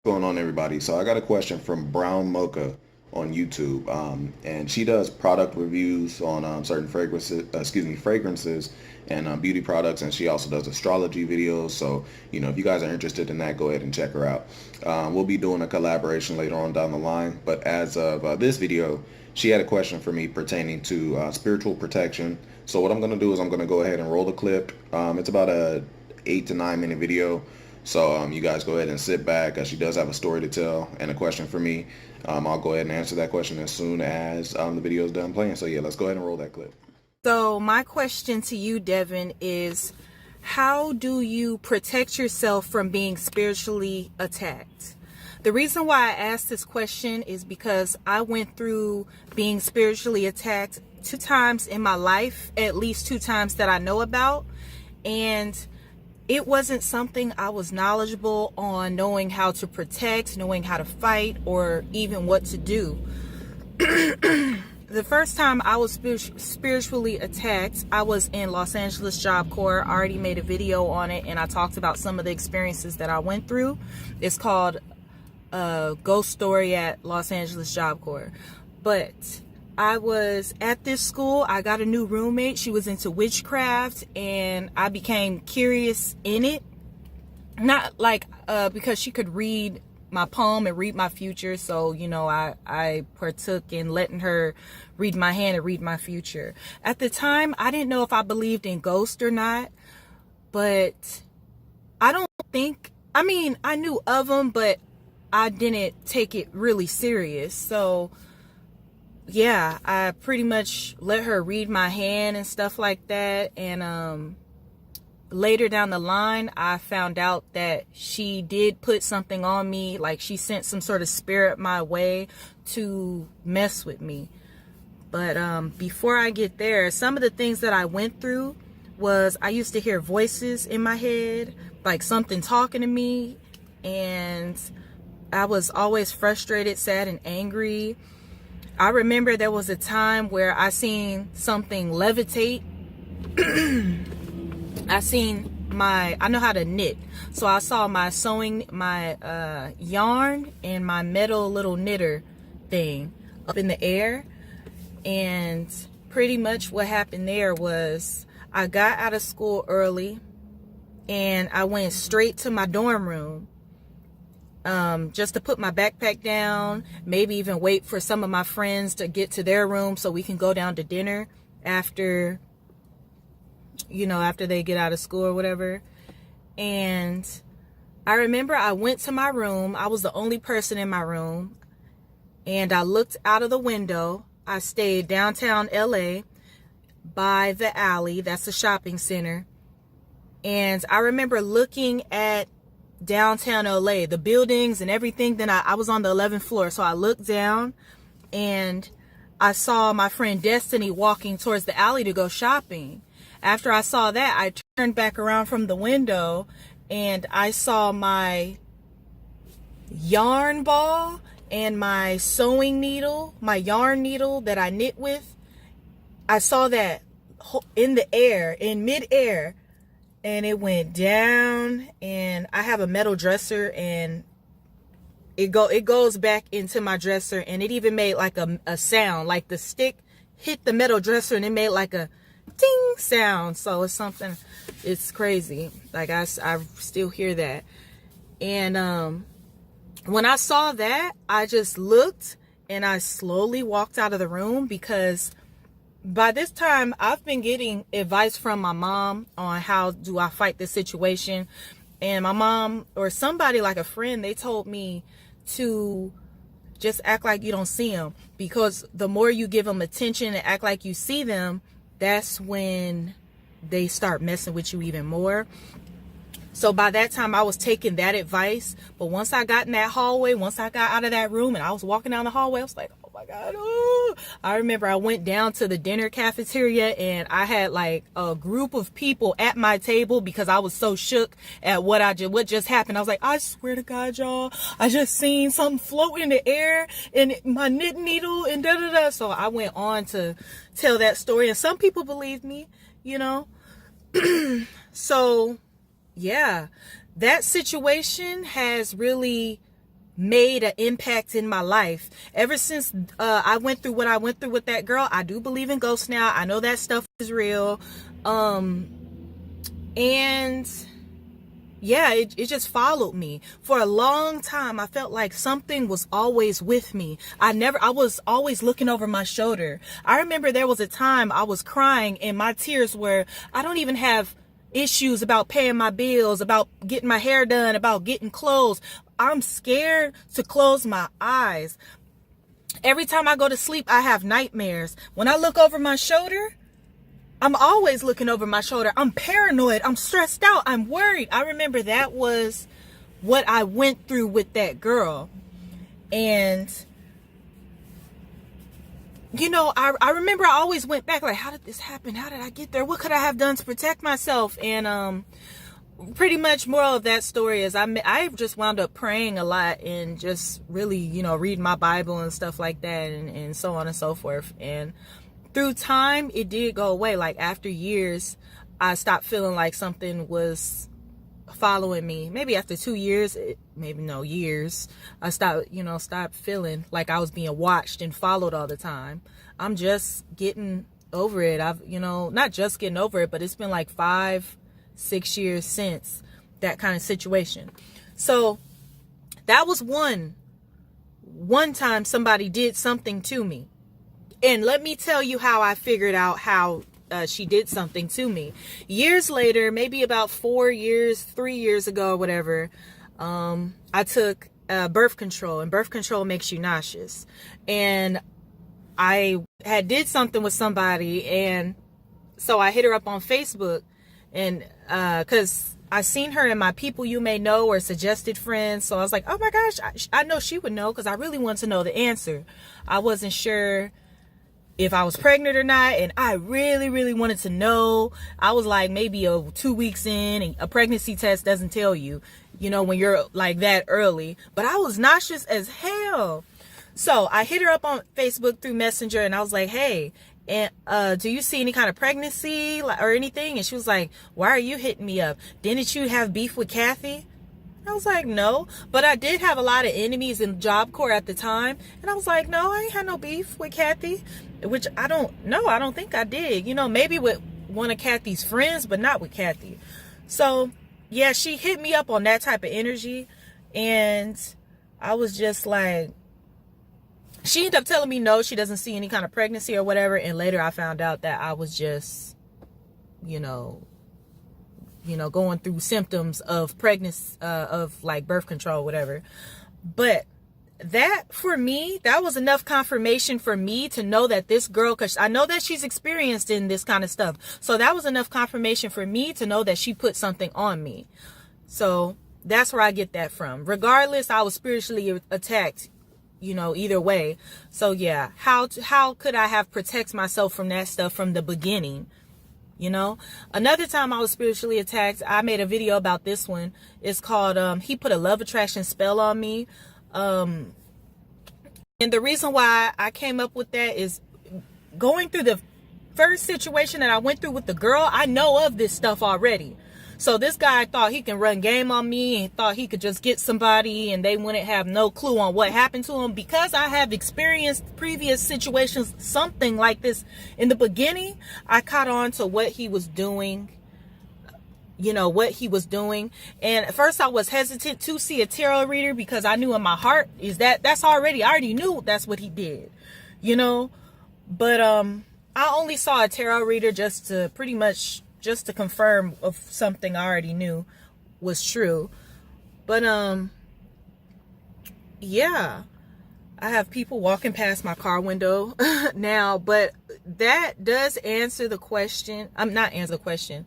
Going on, everybody? So I got a question from Brown Mocha on YouTube, and she does product reviews on certain fragrances and beauty products, and she also does astrology videos. So if you guys are interested in that, go ahead and check her out. We'll be doing a collaboration later on down the line, but as of this video, she had a question for me pertaining to spiritual protection. So what I'm going to do is I'm going to go ahead and roll the clip. It's about a 8 to 9 minute video. So you guys go ahead and sit back, as she does have a story to tell and a question for me. I'll go ahead and answer that question as soon as the video is done playing. So yeah, let's go ahead and roll that clip. So my question to you, Devin, is how do you protect yourself from being spiritually attacked? The reason why I asked this question is because I went through being spiritually attacked 2 times in my life, at least 2 times that I know about. And it wasn't something I was knowledgeable on, knowing how to protect, knowing how to fight, or even what to do. The first time I was spiritually attacked, I was in Los Angeles Job Corps. I already made a video on it, and I talked about some of the experiences that I went through. It's called Ghost Story at Los Angeles Job Corps. But I was at this school. I got a new roommate. She was into witchcraft, and I became curious in it. Not like because she could read my palm and read my future. So, I partook in letting her read my hand and read my future. At the time, I didn't know if I believed in ghosts or not, but I knew of them, but I didn't take it really serious. So yeah, I pretty much let her read my hand and stuff like that. And later down the line, I found out that she did put something on me, like she sent some sort of spirit my way to mess with me. But before I get there, some of the things that I went through was I used to hear voices in my head, like something talking to me, and I was always frustrated, sad, and angry. I remember there was a time where I seen something levitate. I know how to knit. So I saw my yarn and my metal little knitter thing up in the air. And pretty much what happened there was I got out of school early and I went straight to my dorm room. Just to put my backpack down, maybe even wait for some of my friends to get to their room so we can go down to dinner after they get out of school or whatever. And I remember I went to my room. I was the only person in my room. And I looked out of the window. I stayed downtown LA by the alley. That's a shopping center. And I remember looking at downtown LA, the buildings and everything. Then I was on the 11th floor. So I looked down and I saw my friend Destiny walking towards the alley to go shopping. After I saw that, I turned back around from the window and I saw my yarn ball and my sewing needle, my yarn needle that I knit with. I saw that in the air, in midair. And it went down, and I have a metal dresser, and it goes back into my dresser, and it even made like a sound, like the stick hit the metal dresser, and it made like a ding sound. So it's crazy. Like I still hear that. And when I saw that, I just looked, and I slowly walked out of the room because by this time, I've been getting advice from my mom on how do I fight this situation. And my mom or somebody like a friend, they told me to just act like you don't see them. Because the more you give them attention and act like you see them, that's when they start messing with you even more. So by that time, I was taking that advice. But once I got in that hallway, once I got out of that room and I was walking down the hallway, I was like, oh my God. Oh. I remember I went down to the dinner cafeteria and I had like a group of people at my table because I was so shook at what just happened. I was like, I swear to God, y'all, I just seen something float in the air and my knit needle and da da da. So I went on to tell that story and some people believed me, So yeah, that situation has really made an impact in my life. Ever since I went through what I went through with that girl, I do believe in ghosts now. I know that stuff is real. And yeah, it just followed me for a long time. I felt like something was always with me. I was always looking over my shoulder. I remember there was a time I was crying and my tears were, I don't even have issues about paying my bills, about getting my hair done, about getting clothes. I'm scared to close my eyes. Every time I go to sleep, I have nightmares. When I look over my shoulder, I'm always looking over my shoulder. I'm paranoid. I'm stressed out. I'm worried. I remember that was what I went through with that girl. And, you know, I remember I always went back like, how did this happen? How did I get there? What could I have done to protect myself? And pretty much moral of that story is I just wound up praying a lot and just really, you know, reading my Bible and stuff like that and so on and so forth. And through time, it did go away. Like after years, I stopped feeling like something was following me. Maybe after 2 years, years, I stopped feeling like I was being watched and followed all the time. I'm just getting over it. Not just getting over it, but it's been like 5-6 years since that kind of situation. So that was one time somebody did something to me. And let me tell you how I figured out how she did something to me. Years later, maybe about 3 years ago or whatever, I took birth control, and birth control makes you nauseous. And I had did something with somebody, and so I hit her up on Facebook, and because I seen her in my people you may know or suggested friends. So I was like, oh my gosh, I know she would know, because I really wanted to know the answer. I wasn't sure if I was pregnant or not, and I really, really wanted to know. I was like maybe 2 weeks in, and a pregnancy test doesn't tell you, when you're like that early. But I was nauseous as hell. So I hit her up on Facebook through Messenger, and I was like, hey, and do you see any kind of pregnancy or anything? And she was like, why are you hitting me up? Didn't you have beef with Kathy? I was like, no, but I did have a lot of enemies in Job Corps at the time. And I was like, no, I ain't had no beef with Kathy, which I don't know. I don't think I did, maybe with one of Kathy's friends, but not with Kathy. So yeah, she hit me up on that type of energy. And I was just like, she ended up telling me no, she doesn't see any kind of pregnancy or whatever. And later I found out that I was just, going through symptoms of pregnancy, of like birth control, whatever. But that, for me, that was enough confirmation for me to know that this girl, because I know that she's experienced in this kind of stuff. So that was enough confirmation for me to know that she put something on me. So that's where I get that from. Regardless, I was spiritually attacked, either way. So yeah, how could I have protected myself from that stuff from the beginning? Another time I was spiritually attacked, I made a video about this one. It's called He Put a Love Attraction Spell on Me. And the reason why I came up with that is going through the first situation that I went through with the girl. I know of this stuff already. So this guy thought he can run game on me and thought he could just get somebody and they wouldn't have no clue on what happened to him. Because I have experienced previous situations, something like this in the beginning, I caught on to what he was doing, what he was doing. And at first I was hesitant to see a tarot reader because I knew in my heart I already knew that's what he did, but I only saw a tarot reader just to confirm of something I already knew was true. But yeah, I have people walking past my car window now, but that does answer the question. Not answer the question.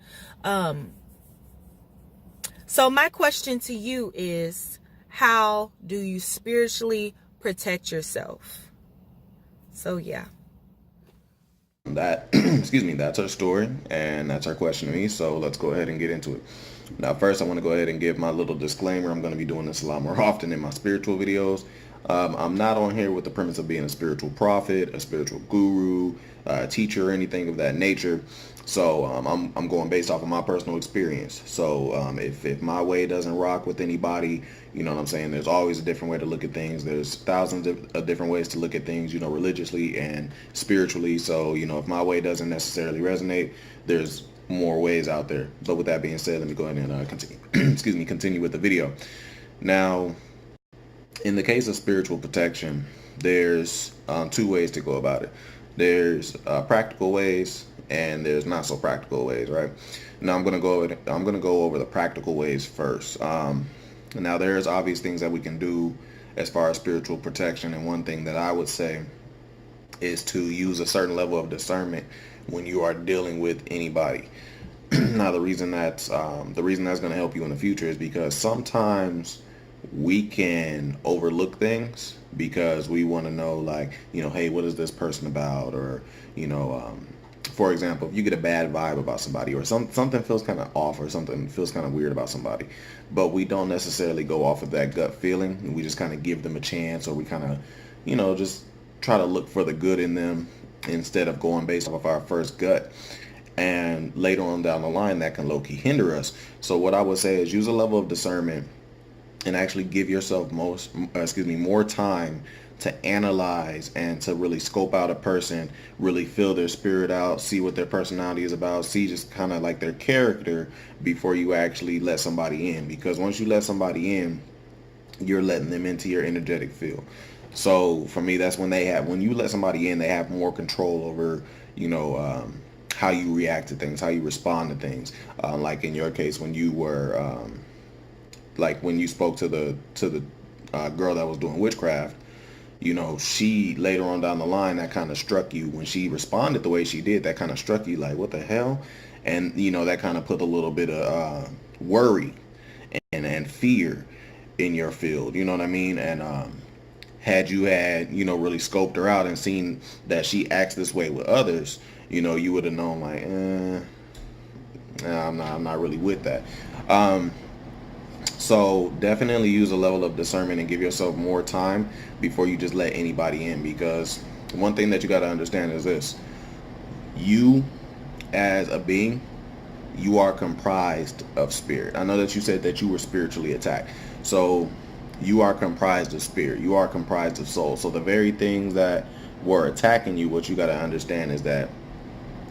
So my question to you is, how do you spiritually protect yourself? So yeah. That, excuse me, that's our story, and that's our question to me. So let's go ahead and get into it. Now, first, I want to go ahead and give my little disclaimer. I'm going to be doing this a lot more often in my spiritual videos. I'm not on here with the premise of being a spiritual prophet, a spiritual guru, teacher, or anything of that nature. So I'm going based off of my personal experience. So if my way doesn't rock with anybody, you know what I'm saying? There's always a different way to look at things. There's thousands of different ways to look at things, you know, religiously and spiritually. So, you know, if my way doesn't necessarily resonate, there's more ways out there. But with that being said, let me go ahead and continue continue with the video. Now, in the case of spiritual protection, there's two ways to go about it. There's practical ways and there's not so practical ways, right? Now I'm gonna go over the practical ways first. Now there's obvious things that we can do as far as spiritual protection, and one thing that I would say is to use a certain level of discernment when you are dealing with anybody. Now the reason that's going to help you in the future is because sometimes we can overlook things because we want to know, like, you know, hey, what is this person about? Or, you know, for example, if you get a bad vibe about somebody, or something feels kind of off, or something feels kind of weird about somebody, but we don't necessarily go off of that gut feeling. We just kind of give them a chance, or we kind of, you know, just try to look for the good in them instead of going based off of our first gut. And later on down the line, that can low-key hinder us. So what I would say is use a level of discernment and actually give yourself more time to analyze and to really scope out a person, really feel their spirit out, see what their personality is about, see just kind of like their character before you actually let somebody in. Because once you let somebody in, you're letting them into your energetic field. So for me, that's when you let somebody in, they have more control over, you know, how you react to things, how you respond to things. Like in your case, when you were, like when you spoke to the girl that was doing witchcraft, you know, she later on down the line, that kind of struck you when she responded the way she did. That kind of struck you like, what the hell? And you know, that kind of put a little bit of worry and fear in your field. You know what I mean? And had you you know, really scoped her out and seen that she acts this way with others, you know, you would have known, like, I'm not really with that. So definitely use a level of discernment and give yourself more time before you just let anybody in, because one thing that you got to understand is this: you as a being, you are comprised of spirit. I know that you said that you were spiritually attacked. So you are comprised of spirit. You are comprised of soul. So the very things that were attacking you, what you got to understand is that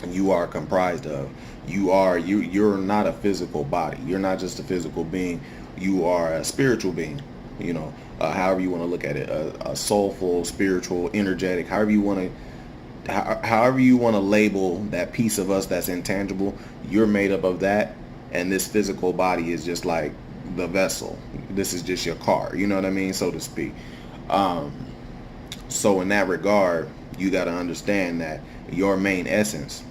you are comprised of. You're not a physical body. You're not just a physical being. You are a spiritual being. You know, however you want to look at it, a soulful, spiritual, energetic, however you want to label that piece of us that's intangible. You're made up of that, and this physical body is just like the vessel. This is just your car, you know what I mean, so to speak. So in that regard, you got to understand that your main essence,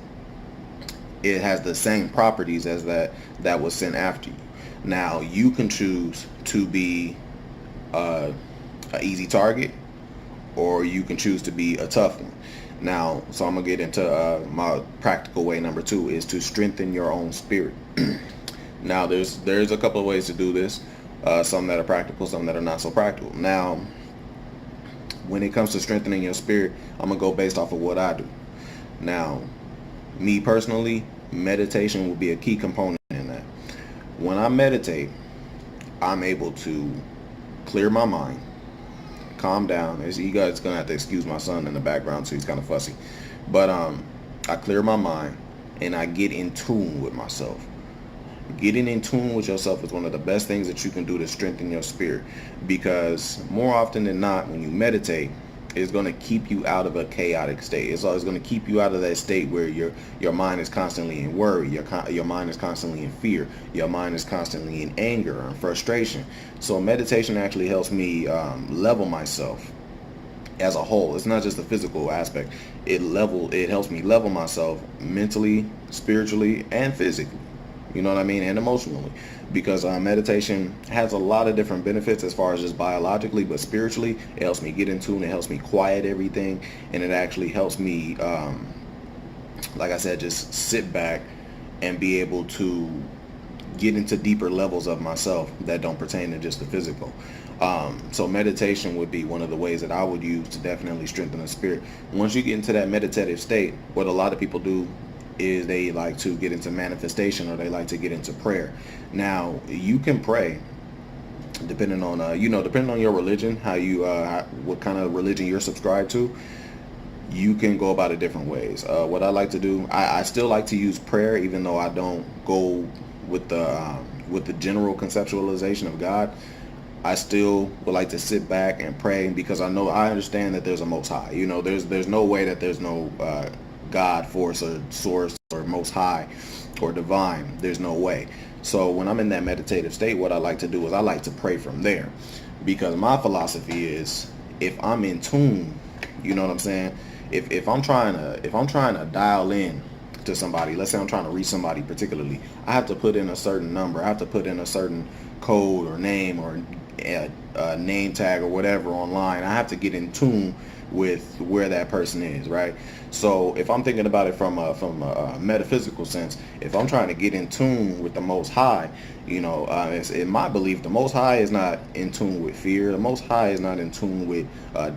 it has the same properties as that was sent after you. Now you can choose to be an easy target, or you can choose to be a tough one. Now, so I'm gonna get into my practical way number 2 is to strengthen your own spirit. Now there's a couple of ways to do this, some that are practical, some that are not so practical. Now when it comes to strengthening your spirit, I'm gonna go based off of what I do. Now me personally, meditation will be a key component in that. When I meditate, I'm able to clear my mind, calm down. As you guys gonna have to excuse my son in the background, so he's kind of fussy. But I clear my mind and I get in tune with myself. Getting in tune with yourself is one of the best things that you can do to strengthen your spirit, because more often than not, when you meditate, it's going to keep you out of a chaotic state. It's always going to keep you out of that state where your mind is constantly in worry, your mind is constantly in fear, your mind is constantly in anger and frustration. So meditation actually helps me level myself as a whole. It's not just the physical aspect. It helps me level myself mentally, spiritually, and physically. You know what I mean? And emotionally. Because meditation has a lot of different benefits as far as just biologically, but spiritually, it helps me get in tune. It helps me quiet everything. And it actually helps me, like I said, just sit back and be able to get into deeper levels of myself that don't pertain to just the physical. So meditation would be one of the ways that I would use to definitely strengthen the spirit. Once you get into that meditative state, what a lot of people do is they like to get into manifestation, or they like to get into prayer. Now, you can pray depending on depending on your religion, how you what kind of religion you're subscribed to. You can go about it different ways. What I like to do, I still like to use prayer, even though I don't go with the general conceptualization of God. I still would like to sit back and pray, because I understand that there's a Most High. There's no way that there's no God, force, or source, or Most High, or divine. There's no way. So when I'm in that meditative state, what I like to do is I like to pray from there, because my philosophy is, if I'm in tune, you know what I'm saying? If I'm trying to dial in to somebody, let's say I'm trying to reach somebody particularly, I have to put in a certain number, I have to put in a certain code or name, or a name tag, or whatever online. I have to get in tune with where that person is, right? So if I'm thinking about it from a metaphysical sense, if I'm trying to get in tune with the Most High, it's in my belief, the Most High is not in tune with fear. The Most High is not in tune with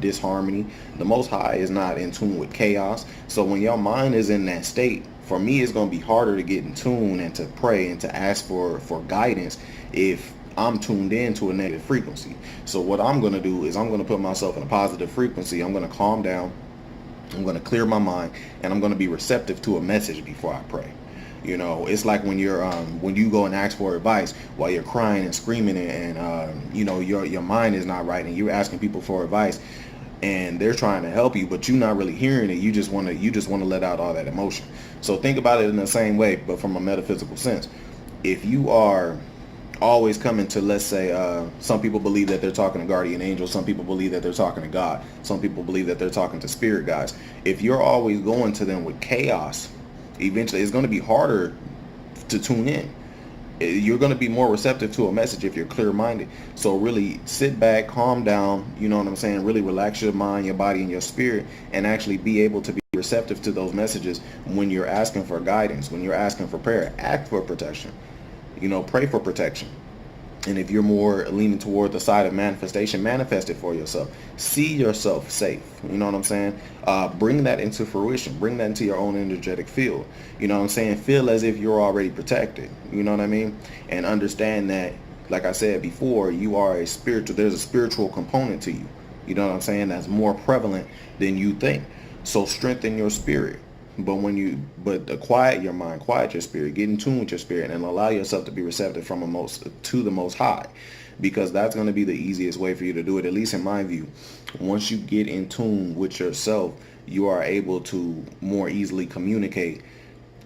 disharmony. The Most High is not in tune with chaos. So when your mind is in that state, for me, it's going to be harder to get in tune and to pray and to ask for guidance if I'm tuned in to a negative frequency. So what I'm going to do is I'm going to put myself in a positive frequency. I'm going to calm down. I'm going to clear my mind, and I'm going to be receptive to a message before I pray. It's like when you go and ask for advice while you're crying and screaming, and your mind is not right, and you're asking people for advice, and they're trying to help you, but you're not really hearing it. You just want to let out all that emotion. So think about it in the same way, but from a metaphysical sense. If you are always coming to, let's say, some people believe that they're talking to guardian angels, some people believe that they're talking to God, some people believe that they're talking to spirit guides. If you're always going to them with chaos, eventually it's going to be harder to tune in. You're going to be more receptive to a message if you're clear-minded. So really sit back, calm down, you know what I'm saying, really relax your mind, your body, and your spirit, and actually be able to be receptive to those messages when you're asking for guidance, when you're asking for prayer. Ask for protection. Pray for protection. And if you're more leaning toward the side of manifestation, manifest it for yourself. See yourself safe. You know what I'm saying? Bring that into fruition. Bring that into your own energetic field. You know what I'm saying? Feel as if you're already protected. You know what I mean? And understand that, like I said before, you are there's a spiritual component to you. You know what I'm saying? That's more prevalent than you think. So strengthen your spirit. But quiet your mind, quiet your spirit, get in tune with your spirit, and allow yourself to be receptive to the Most High, because that's going to be the easiest way for you to do it, at least in my view. Once you get in tune with yourself, you are able to more easily communicate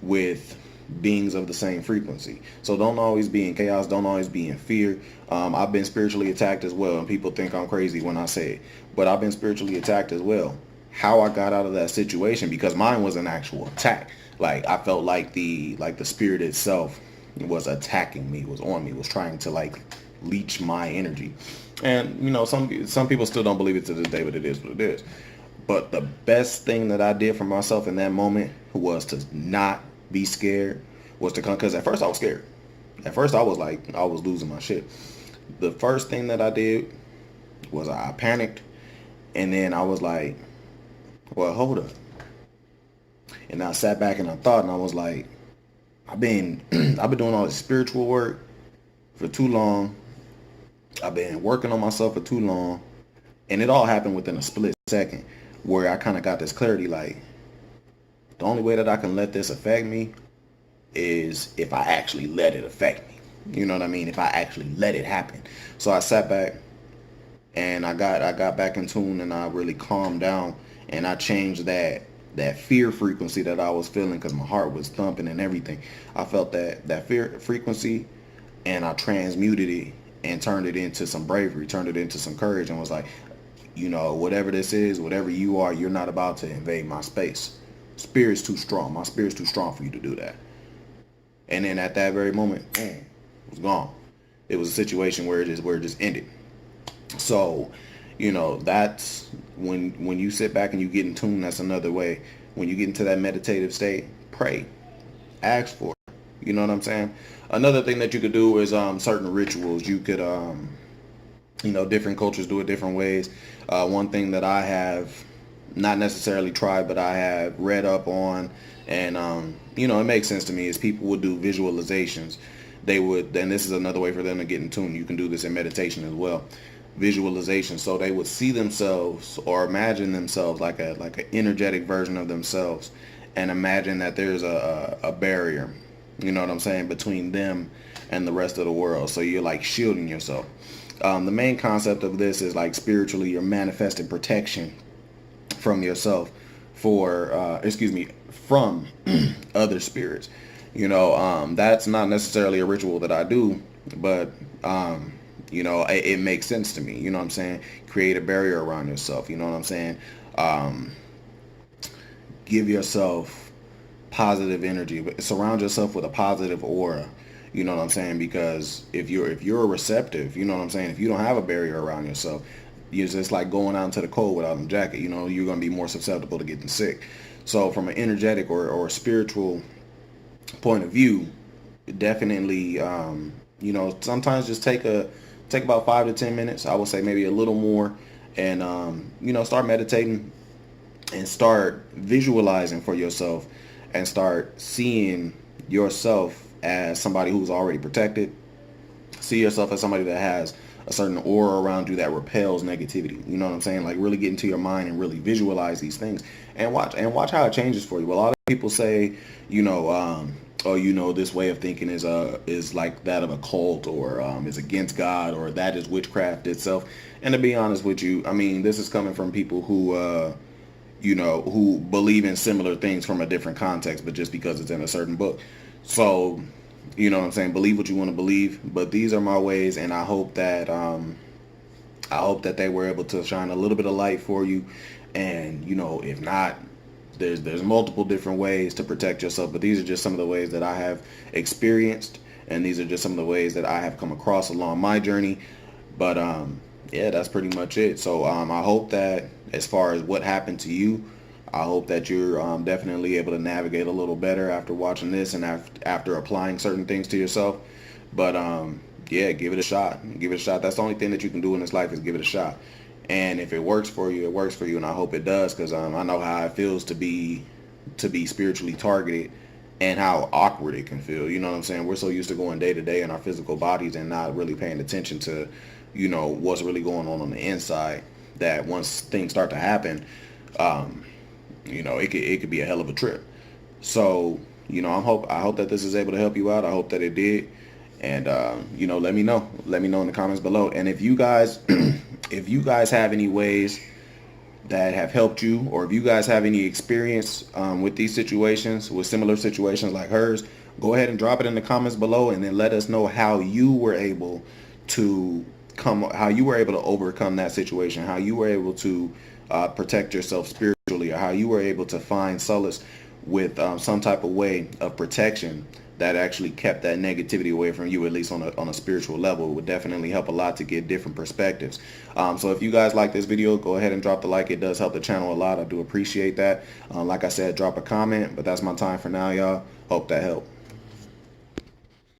with beings of the same frequency. So don't always be in chaos, don't always be in fear. I've been spiritually attacked as well, and people think I'm crazy when I say it, but I've been spiritually attacked as well. How I got out of that situation, because mine was an actual attack. Like, I felt like the spirit itself was attacking me, was on me, was trying to leech my energy. And some people still don't believe it to this day, but it is what it is. But the best thing that I did for myself in that moment was to not be scared, was to come, because at first I was scared. At first I was losing my shit. The first thing that I did was I panicked, and then I was like, well, hold up. And I sat back and I thought, and I was like, I've been doing all this spiritual work for too long. I've been working on myself for too long. And it all happened within a split second, where I kind of got this clarity, like, the only way that I can let this affect me is if I actually let it affect me. You know what I mean? If I actually let it happen. So I sat back and I got back in tune, and I really calmed down. And I changed that fear frequency that I was feeling, because my heart was thumping and everything. I felt that fear frequency, and I transmuted it and turned it into some bravery, turned it into some courage, and was like, whatever this is, whatever you are, you're not about to invade my space. Spirit's too strong. My spirit's too strong for you to do that. And then at that very moment, it was gone. It was a situation where it just ended. So, that's when you sit back and you get in tune. That's another way. When you get into that meditative state, pray, ask for it. You know what I'm saying? Another thing that you could do is certain rituals. You could different cultures do it different ways. One thing that I have not necessarily tried, but I have read up on, and it makes sense to me, is people would do visualizations. They would, and this is another way for them to get in tune. You can do this in meditation as well. Visualization. So they would see themselves or imagine themselves like an energetic version of themselves, and imagine that there's a barrier, you know what I'm saying, between them and the rest of the world. So you're like shielding yourself. The main concept of this is like spiritually you're manifesting protection from yourself from other spirits. That's not necessarily a ritual that I do, but it makes sense to me. You know what I'm saying? Create a barrier around yourself. You know what I'm saying? Give yourself positive energy, but surround yourself with a positive aura. You know what I'm saying? Because if you're receptive, you know what I'm saying? If you don't have a barrier around yourself, you're just like going out into the cold without a jacket. You're going to be more susceptible to getting sick. So from an energetic or spiritual point of view, definitely, sometimes just take about 5 to 10 minutes. I would say maybe a little more, and start meditating and start visualizing for yourself, and start seeing yourself as somebody who's already protected. See yourself as somebody that has a certain aura around you that repels negativity. You know what I'm saying? Like really get into your mind and really visualize these things, and watch how it changes for you. A lot of people say, this way of thinking is like that of a cult, or is against God, or that is witchcraft itself. And to be honest with you, I mean, this is coming from people who believe in similar things from a different context, but just because it's in a certain book. So, you know what I'm saying? Believe what you want to believe, but these are my ways, and I hope that they were able to shine a little bit of light for you. And if not, there's multiple different ways to protect yourself, but these are just some of the ways that I have experienced, and these are just some of the ways that I have come across along my journey. But yeah, that's pretty much it. So I hope that as far as what happened to you, I hope that you're definitely able to navigate a little better after watching this, and after applying certain things to yourself. But yeah, give it a shot. Give it a shot. That's the only thing that you can do in this life, is give it a shot. And if it works for you, it works for you, and I hope it does, because I know how it feels to be spiritually targeted, and how awkward it can feel. You know what I'm saying? We're so used to going day to day in our physical bodies and not really paying attention to, what's really going on the inside, that once things start to happen, it could be a hell of a trip. So, I hope that this is able to help you out. I hope that it did. And, let me know. Let me know in the comments below. And if you guys, if you guys have any ways that have helped you, or if you guys have any experience with these situations, with similar situations like hers, go ahead and drop it in the comments below, and then let us know how you were able to overcome that situation, how you were able to protect yourself spiritually, or how you were able to find solace with some type of way of protection that actually kept that negativity away from you, at least on a spiritual level. It would definitely help a lot to get different perspectives. So if you guys like this video, go ahead and drop the like. It does help the channel a lot. I do appreciate that. Like I said, drop a comment, but that's my time for now, y'all. Hope that helped.